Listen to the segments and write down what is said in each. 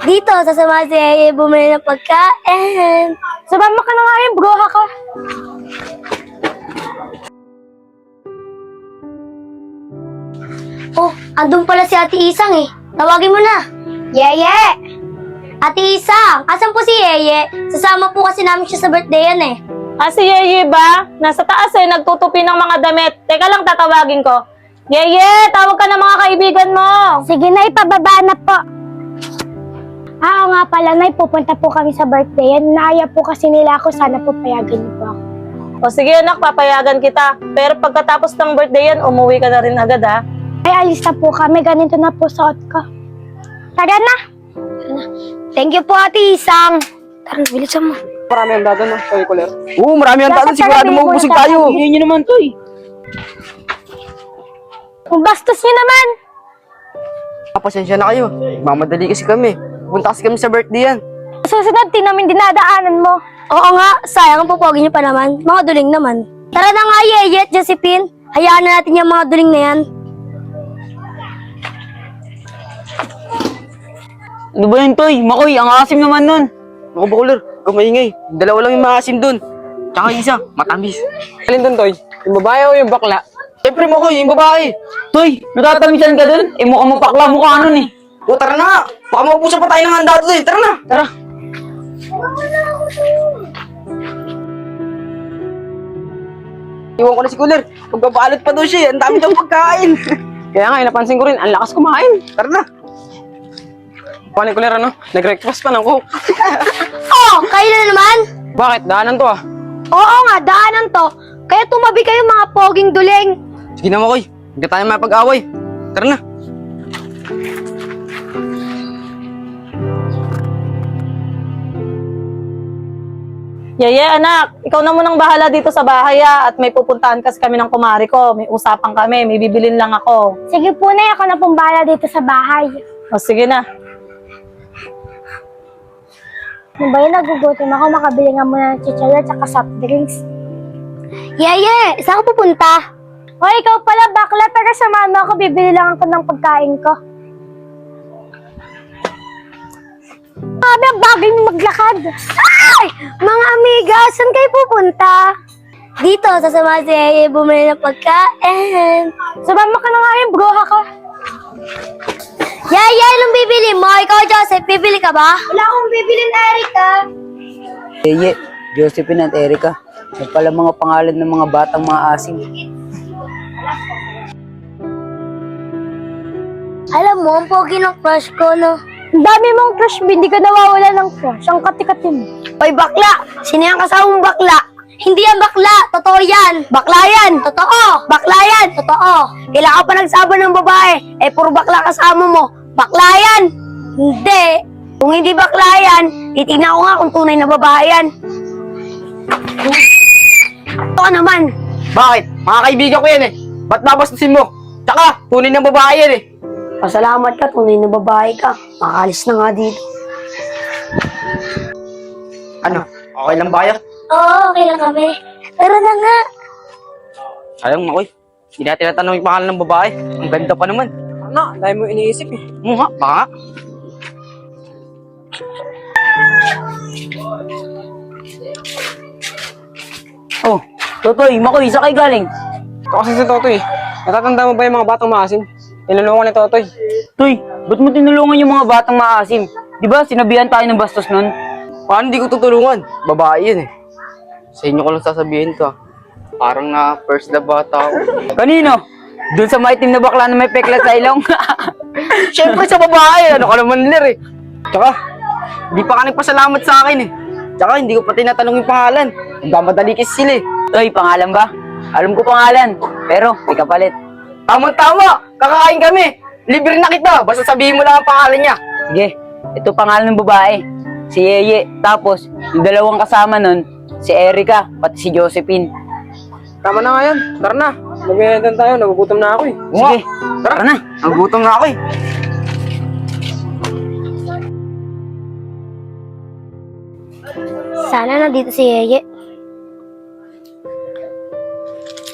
Dito, sasama si Yeye bumili ng pagkain. Sumama ka na nga rin, bruha ka. Oh, andun pala si Ate Isang eh. Tawagin mo na. Yeye! Ate Isang, asan po si Yeye? Sasama po kasi namin siya sa birthday yan eh. Si Yeye ba? Nasa taas nagtutupi ng mga damit. Teka lang, tatawagin ko. Yeye, tawag ka ng mga kaibigan mo. Sige na, ipababa na po. Oo nga pala, Nay, pupunta po kami sa birthday yan. Naaya po kasi nila ako, sana po payagan niyo po ako. O sige anak, papayagan kita. Pero pagkatapos ng birthday yan, umuwi ka na rin agad ha. Ay, alis na po kami. Ganito na po suot ko. Tara na. Thank you po, Ate Isang. Tara, bilisan mo. Marami ang dado no, Toy Kuler. Oo, marami ang tao. Sigurado maubusog tayo. Hindi nyo naman, Toy. Kung bastos niyo naman. Pasensya na kayo. Mamadali kasi kami. Punta kasi kami sa birthday yan. Susunod, di namin dinadaanan mo. Oo nga, sayang ang pupogin niyo pa naman. Mga duling naman. Tara na nga, Yeye at Josephine. Hayaan na natin yung mga duling na yan. Ano ba yun, Toy? Makoy, ang asim naman nun. Ako ba, Kuler? Kumaingay. Dalawa lang yung maasim dun. Tsaka isa, matamis. Alin dun, Toy? Yung babae o yung bakla? Siyempre, Makoy, yung babae. Toy, natatamisan ka dun? Mukha mo pakla mukha nun eh. O, tara na nga. Baka maubusan pa tayo ng handa doon. Tara na. Tara. Iwan ko na si Kuler. Magbabalot pa daw siya. Ang dami daw pagkain. Kaya nga, napansin ko rin, ang lakas kumain. Tara na. Paano Kuler, ano? Nag-request pa ng coke. Oh, kayo na naman? Bakit? Daanan to ah. Oo nga, daanan to. Kaya tumabi kayo mga poging duling. Sige na, Makoy. Hindi tayo mapag-away. Tara na. Yeye anak, ikaw na munang bahala dito sa bahay at may pupuntahan kasi kami ng kumari ko. May usapan kami, may bibilin lang ako. Sige po na, ako na pong bahala dito sa bahay. O sige na. Ano ba yun, nagugutom ako, makabili nga muna ng chicharia at soft drinks. Yeye, saan ka pupunta? O, ikaw pala, bakla, pero samahan mo ako, bibili lang ako ng pagkain ko. Sabi, ang bagay mo maglakad. Ay! Mga amiga, saan kayo pupunta? Dito, sasama si Yeye bumili ng pagkain. Sumama ka na nga rin, bruha ka. Yeye, anong bibili mo? Ikaw, Joseph, bibili ka ba? Wala akong bibilin, Erica. Yeye, Josephine at Erica. May pala mga pangalan ng mga batang mga asim. Alam mo, ang pogi ng crush ko, no? Ang dami mong crush, hindi ka nawawala ng crush. Ang kati-kati mo. Hoy, bakla! Sino yung kasamang bakla? Hindi yan bakla! Totoo yan! Bakla yan! Totoo! Bakla yan! Totoo! Kailangan pa nagsama ng babae. Puro bakla kasama mo. Bakla yan! Hindi! Kung hindi bakla yan, titignan ko nga kung tunay na babae yan. Ito ka naman! Bakit? Mga kaibigan ko yan eh. Ba't nabastusin mo? Tsaka, tunay ng babae yan eh. Pasalamat ka, tunay na babae ka. Makaalis na nga dito. Ano? Okay lang ba kayo? Oo, okay lang kami. Tara na nga. Sayang, Makoy. Hindi natin natanong yung pangalan ng babae. Ang ganda pa naman. Ano? Dahil mo iniisip eh. Nga, baka. Oh, Totoy, Makoy, sa kayo galing? Ito kasi si Totoy. Natatanda mo ba yung mga batang maasim? Tinulungan ni Totoy. Toy, ba't mo tinulungan yung mga batang maasim? Di ba sinabihan tayo ng bastos nun? Paano di ko tutulungan? Babae yun eh. Sa inyo ko lang sasabihin to. Parang na first love bata ako. Kanino? Doon sa maitim na bakla na may peklat sa ilong? Siyempre sa babae. Ano ka naman lir eh. Tsaka, di pa ka nagpasalamat sa akin eh. Tsaka hindi ko pa tinatanong yung pangalan. Magmamadali kasi sila eh. Toy, pangalan ba? Alam ko pangalan, pero may kapalit. Tama-tama! Kakain kami! Libre na kita! Basta sabihin mo lang ang pangalan niya. Sige, ito pangalan ng babae. Si Yeye, tapos yung dalawang kasama nun, si Erica, pati si Josephine. Tama na nga yan. Tara na. Magbihentan tayo. Nagugutom na ako eh. Sige, tara na. Nagutom na ako eh. Sana nandito si Yeye.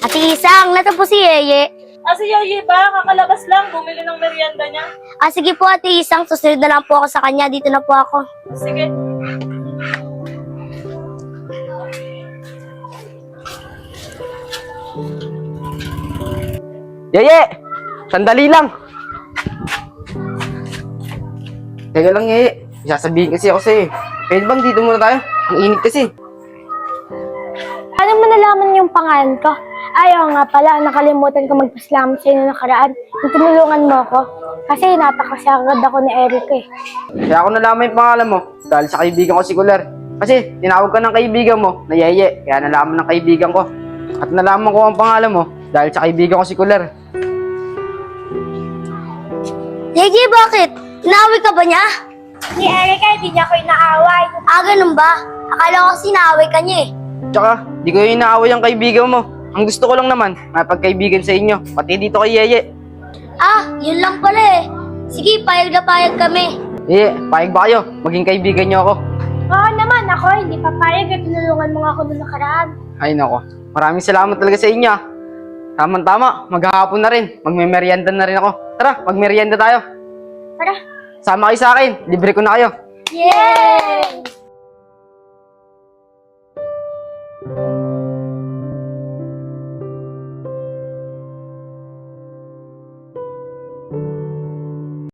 Ate Isang, nasa po si Yeye. Si Yeye ba? Kakalabas lang, bumili ng merienda niya. Sige po, Ate Isang. Susunod na lang po ako sa kanya. Dito na po ako. Sige. Yeye! Sandali lang! Teka lang, Yeye. Sasabihin kasi ako sa'yo. Pwede bang dito muna tayo? Ang init kasi. Ano mo nalaman yung pangalan ko? Ayaw nga pala, nakalimutan ko magpasalamat sa inyo nakaraan. Kung tinulungan mo ako. Kasi napakasagad ako ni Eric eh. Kaya ako nalaman yung pangalan mo dahil sa kaibigan ko si Kuler. Kasi tinawag ka ng kaibigan mo na Yeye. Kaya nalaman ng kaibigan ko. At nalaman ko ang pangalan mo dahil sa kaibigan ko si Kuler. Yegi, bakit? Inaaway ka ba niya? Ni Erica, hindi niya ako inaaway. Ganun ba? Akala ko kasi inaaway ka niya eh. Tsaka, di ko yung inaaway ang kaibigan mo. Ang gusto ko lang naman, mapagkaibigan sa inyo. Pati dito kay Yeye. Yun lang pala eh. Sige, payag na payag kami. Yeye, payag ba kayo? Maging kaibigan niyo ako. Oo naman, ako hindi papayag at tinulungan mo nga ako noong nakaraan. Ay nako, maraming salamat talaga sa inyo. Tama-tama, maghahapon na rin. Magme-merienda na rin ako. Tara, magmerienda tayo. Tara. Sama kayo sa akin, libre ko na kayo. Yay!